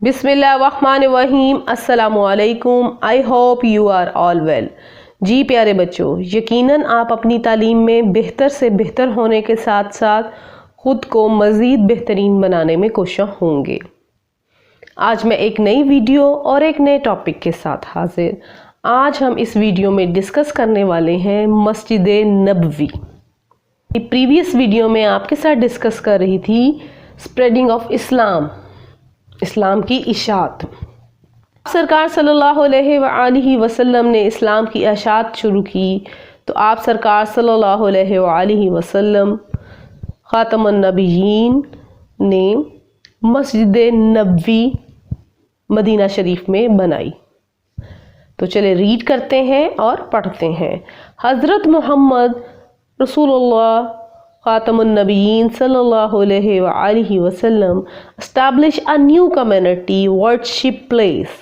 बिस्मिल्लाहिर्रहमानिर्रहीम। अस्सलामुअलैकुम। I hope you are all well. जी प्यारे बच्चों, यकीनन आप अपनी तालीम में बेहतर से बेहतर होने के साथ साथ ख़ुद को मज़ीद बेहतरीन बनाने में कोशिश होंगे। आज मैं एक नई वीडियो और एक नए टॉपिक के साथ हाजिर। आज हम इस वीडियो में डिस्कस करने वाले हैं मस्जिद नबवी। प्रीवियस वीडियो में आपके साथ डिस्कस कर रही थी स्प्रेडिंग ऑफ इस्लाम की इशात। सरकार सल्लल्लाहु अलैहि वसल्लम ने इस्लाम की इशात शुरू की तो आप सरकार सल्लल्लाहु अलैहि वसल्लम ख़ातमुन नबिय्यीन ने मस्जिद नबवी मदीना शरीफ में बनाई। तो चले रीड करते हैं और पढ़ते हैं। हज़रत मोहम्मद रसूलुल्लाह ख़ातमुन नबिय्यीन सल्लल्लाहु अलैहि वसल्लम established a new community worship place,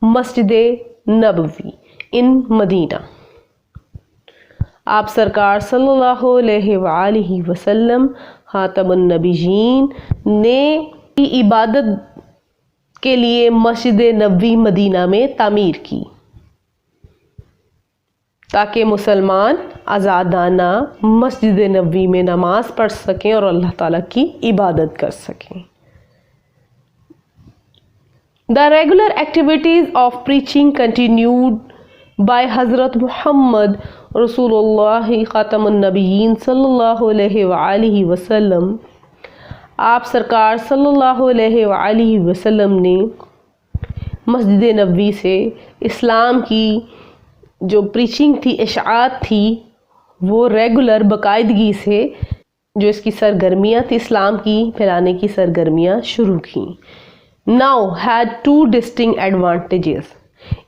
मस्जिद नबवी in मदीना। आप सरकार सल्लल्लाहु अलैहि वसल्लम ख़ातमुन नबिय्यीन ने इबादत के लिए मस्जिद नबवी मदीना में तामीर की ताकि मुसलमान आज़ादाना मस्जिद नबवी में नमाज पढ़ सकें और अल्लाह ताला की इबादत कर सकें। The regular activities of preaching continued by Hazrat Muhammad Rasulullah Khatamun Nabiyyin sallallahu alaihi wasallam। आप सरकार सल्लल्लाहु अलैहि वसल्लम ने मस्जिद नबवी से इस्लाम की जो प्रीचिंग थी, इशाअत थी, वो रेगुलर बाकायदगी से जो इसकी सरगर्मियाँ थी, इस्लाम की फैलाने की सरगर्मियाँ शुरू की। Now had two distinct advantages.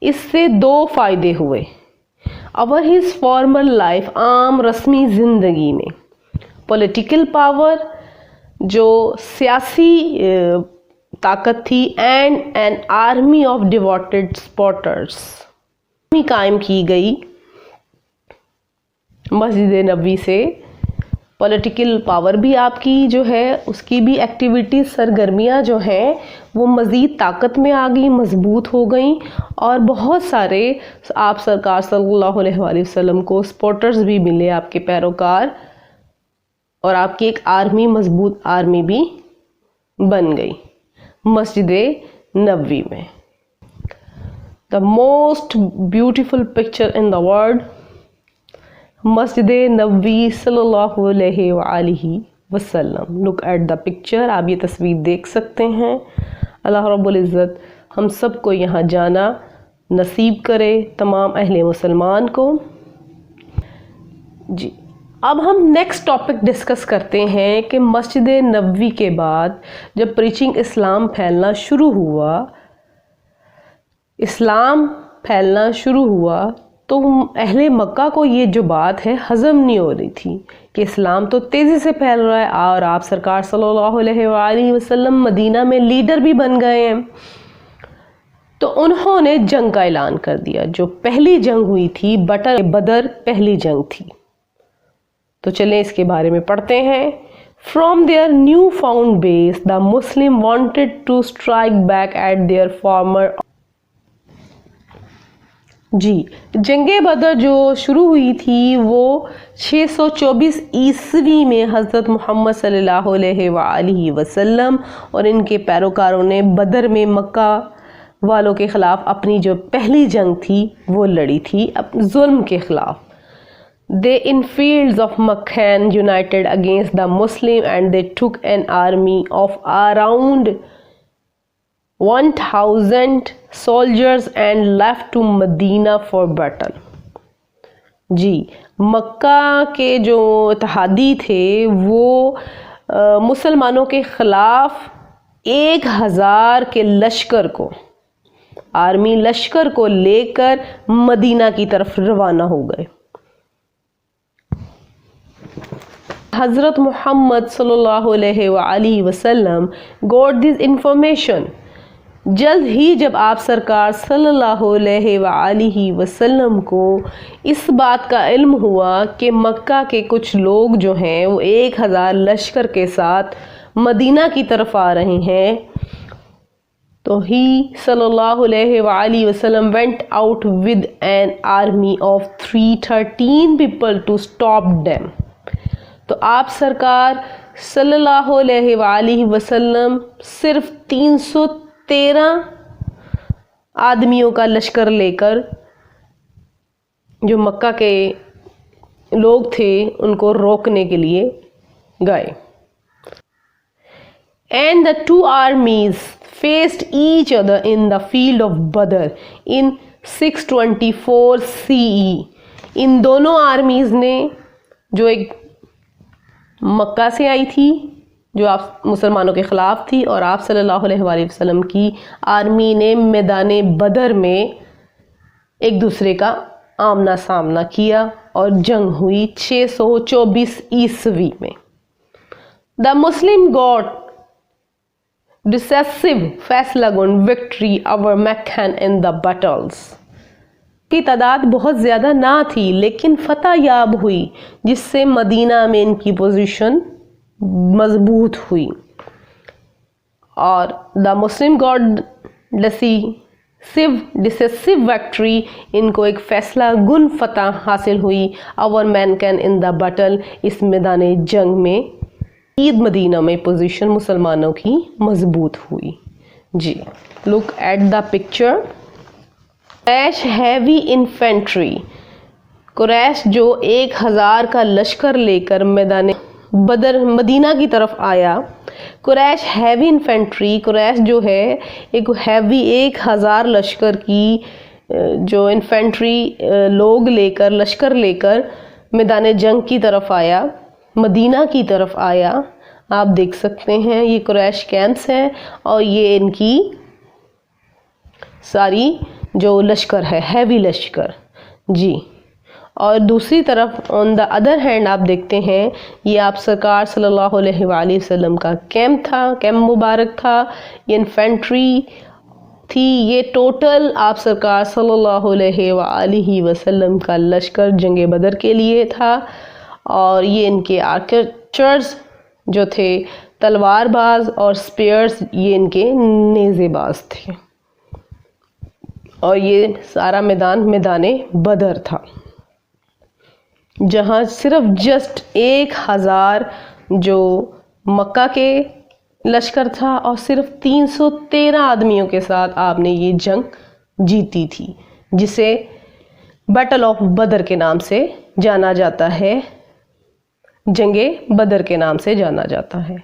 इससे दो फ़ायदे हुए। अवर हिज फॉर्मल लाइफ, आम रस्मी ज़िंदगी में पॉलिटिकल पावर, जो सियासी ताकत थी, and an army of devoted supporters कायम की गई। मस्जिद नबवी से पॉलिटिकल पावर भी आपकी जो है उसकी भी एक्टिविटीज़, सरगर्मियाँ जो हैं वो मज़ीद ताकत में आ गई, मजबूत हो गई और बहुत सारे आप सरकार सल्लल्लाहु अलैहि वसल्लम को सपोर्टर्स भी मिले, आपके पैरोकार, और आपकी एक आर्मी, मजबूत आर्मी भी बन गई मस्जिद नबवी में। The most beautiful picture in the world, मस्जिद नबवी सल्लल्लाहु अलैहि वसल्लम। Look at the picture। आप ये तस्वीर देख सकते हैं। अल्लाह रब्बुल इज़्ज़त हम सब को यहाँ जाना नसीब करे, तमाम अहले मुसलमान को। जी, अब हम नेक्स्ट टॉपिक डिस्कस करते हैं कि मस्जिद नबवी के बाद जब प्रीचिंग इस्लाम फैलना शुरू हुआ तो अहले मक्का को ये जो बात है हज़म नहीं हो रही थी कि इस्लाम तो तेज़ी से फैल रहा है और आप सरकार सल्लल्लाहु अलैहि वसल्लम मदीना में लीडर भी बन गए हैं। तो उन्होंने जंग का ऐलान कर दिया। जो पहली जंग हुई थी बदर पहली जंग थी। तो चलें इसके बारे में पढ़ते हैं। From their new found base, the Muslim wanted to strike back at their former। जी, जंगे बदर जो शुरू हुई थी वो 624 ईस्वी में हज़रत मोहम्मद सल्लल्लाहु अलैहि वसल्लम और इनके पैरोकारों ने बदर में मक्का वालों के ख़िलाफ़ अपनी जो पहली जंग थी वो लड़ी थी, जुल्म के ख़िलाफ़। They in fields of Makkan united against the Muslim and they took an army of around 1000 soldiers and left to Medina for battle। जी, मक्का के जो इत्तेहादी थे वो मुसलमानों के ख़िलाफ़ 1000 के लश्कर को, आर्मी लश्कर को लेकर मदीना की तरफ रवाना हो गए। हज़रत मोहम्मद सल्लल्लाहु अलैहि वसल्लम गॉट दिस इंफॉर्मेशन। जल्द ही जब आप सरकार सल्लल्लाहु अलैहि वसल्लम को इस बात का इल्म हुआ कि मक्का के कुछ लोग जो हैं वो 1000 लश्कर के साथ मदीना की तरफ आ रहे हैं, تو ہی صلی اللہ علیہ وآلہ وسلم went out with an army of 313 people to stop them. تو آپ سرکار صلی اللہ علیہ وآلہ وسلم صرف 313 آدمیوں کا لشکر لے کر جو مکہ کے لوگ تھے ان کو روکنے کے لیے گئے. And the two armies faced each other in the field of Badr in 624 CE. ان دونوں آرمیز نے جو ایک مکہ سے آئی تھی جو آپ مسلمانوں کے خلاف تھی اور آپ صلی اللہ علیہ وآلہ وسلم کی آرمی نے میدان بدر میں ایک دوسرے کا آمنا سامنا کیا اور جنگ ہوئی 624 عیسوی میں. The Muslim got decisive فیصلہ گن victory over Meccan in the battles. کی تعداد بہت زیادہ نہ تھی لیکن فتح یاب ہوئی جس سے مدینہ میں ان کی پوزیشن مضبوط ہوئی. اور the Muslim got decisive victory, ان کو ایک فیصلہ گن فتح حاصل ہوئی over Meccan in the battle, اس میدان جنگ میں عید مدینہ میں پوزیشن مسلمانوں کی مضبوط ہوئی. جی لک ایٹ دا پکچر. قریش ہیوی انفینٹری، قریش جو 1000 کا لشکر لے کر میدان بدر مدینہ کی طرف آیا. قریش ہیوی انفینٹری، قریش جو ہے ایک ہیوی 1000 لشکر کی جو انفینٹری لوگ لے کر لشکر لے کر میدان جنگ کی طرف آیا، مدینہ کی طرف آیا. آپ دیکھ سکتے ہیں یہ قریش کیمپس ہیں اور یہ ان کی ساری جو لشکر ہے ہیوی لشکر. جی اور دوسری طرف آن دا ادر ہینڈ آپ دیکھتے ہیں یہ آپ سرکار صلی اللہ علیہ وآلہ وسلم کا کیمپ تھا، کیمپ مبارک تھا. یہ انفینٹری تھی، یہ ٹوٹل آپ سرکار صلی اللہ علیہ وآلہ وسلم کا لشکر جنگ بدر کے لیے تھا. اور یہ ان کے آرچرز جو تھے تلوار باز اور سپیئرز یہ ان کے نیزے باز تھے. اور یہ سارا میدان بدر تھا جہاں صرف جسٹ 1000 جو مکہ کے لشکر تھا اور صرف 313 آدمیوں کے ساتھ آپ نے یہ جنگ جیتی تھی جسے بیٹل آف بدر کے نام سے جانا جاتا ہے، جنگ بدر کے نام سے جانا جاتا ہے.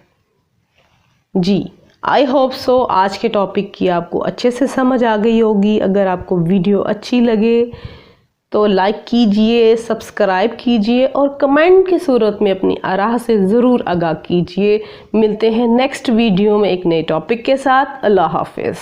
جی آئی ہوپ سو آج کے ٹاپک کی آپ کو اچھے سے سمجھ آ گئی ہوگی. اگر آپ کو ویڈیو اچھی لگے تو لائک کیجئے، سبسکرائب کیجئے اور کمنٹ کی صورت میں اپنی آراء سے ضرور آگاہ کیجئے. ملتے ہیں نیکسٹ ویڈیو میں ایک نئے ٹاپک کے ساتھ. اللہ حافظ.